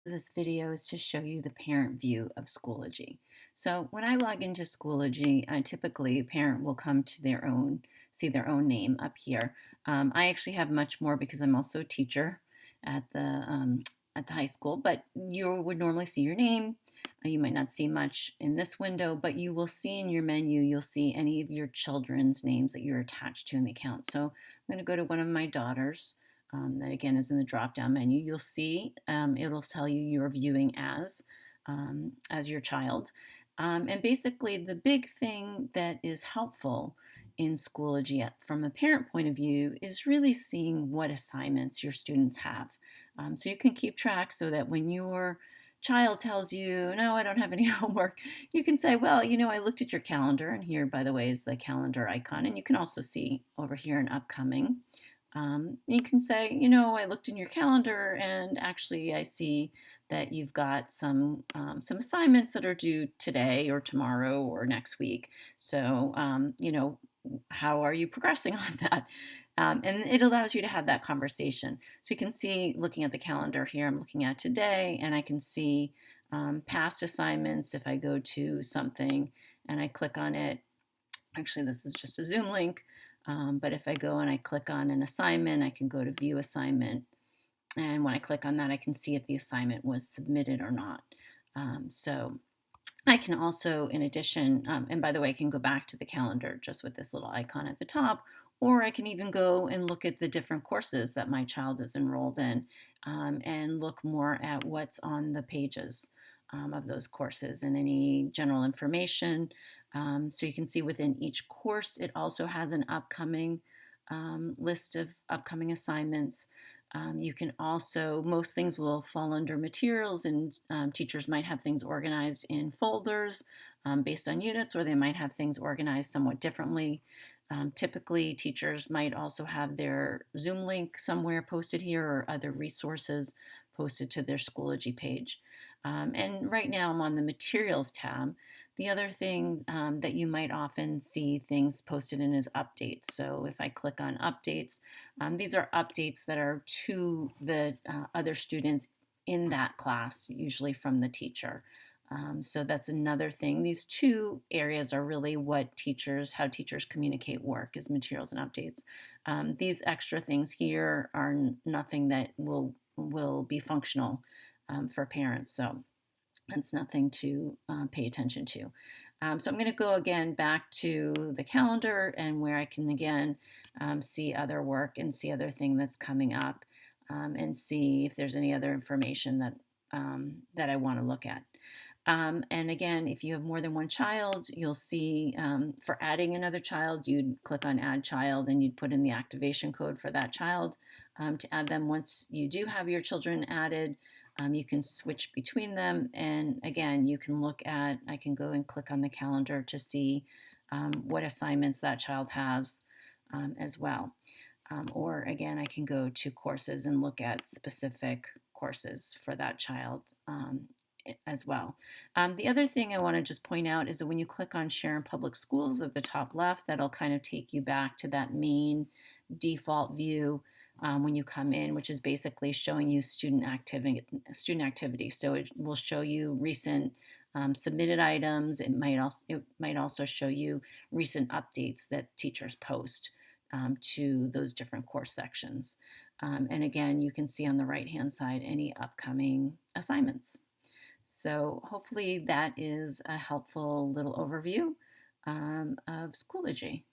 This video is to show you the parent view of Schoology. So when I log into Schoology, typically a parent will come to see their own name up here. I actually have much more because I'm also a teacher at the high school, but you would normally see your name. You might not see much in this window, but you will see in your menu, you'll see any of your children's names that you're attached to in the account. So I'm going to go to one of my daughters. That again is in the drop-down menu. You'll see it'll tell you you're viewing as your child. And basically the big thing that is helpful in Schoology from a parent point of view is really seeing what assignments your students have. So you can keep track so that when your child tells you, no, I don't have any homework, you can say, well, I looked at your calendar, and here, by the way, is the calendar icon. And you can also see over here an upcoming. You can say, I looked in your calendar and actually I see that you've got some assignments that are due today or tomorrow or next week. So, how are you progressing on that? And it allows you to have that conversation. So you can see, looking at the calendar here, I'm looking at today, and I can see past assignments. If I go to something and I click on it, actually, this is just a Zoom link. But if I go and I click on an assignment, I can go to view assignment. And when I click on that, I can see if the assignment was submitted or not. So I can also, in addition, and by the way, I can go back to the calendar just with this little icon at the top, or I can even go and look at the different courses that my child is enrolled in and look more at what's on the pages of those courses and any general information. So you can see within each course, it also has an upcoming list of upcoming assignments. You can also, most things will fall under materials, and teachers might have things organized in folders based on units, or they might have things organized somewhat differently. Typically, teachers might also have their Zoom link somewhere posted here or other resources posted to their Schoology page. And right now I'm on the Materials tab. The other thing that you might often see things posted in is updates. So if I click on updates, these are updates that are to the other students in that class, usually from the teacher. So that's another thing. These two areas are really how teachers communicate work, is materials and updates. These extra things here are nothing that will be functional for parents. So that's nothing to pay attention to. So I'm going to go again back to the calendar and where I can again see other work and see other thing that's coming up and see if there's any other information that I want to look at. And again, if you have more than one child, you'll see for adding another child, you'd click on Add Child and you'd put in the activation code for that child to add them. Once you do have your children added, you can switch between them. And again, I can go and click on the calendar to see what assignments that child has as well. Or again, I can go to courses and look at specific courses for that child as well. The other thing I want to just point out is that when you click on Share in Public Schools at the top left, that'll kind of take you back to that main default view when you come in, which is basically showing you student activity. So it will show you recent submitted items. It might also show you recent updates that teachers post to those different course sections. And again, you can see on the right-hand side any upcoming assignments. So hopefully that is a helpful little overview of Schoology.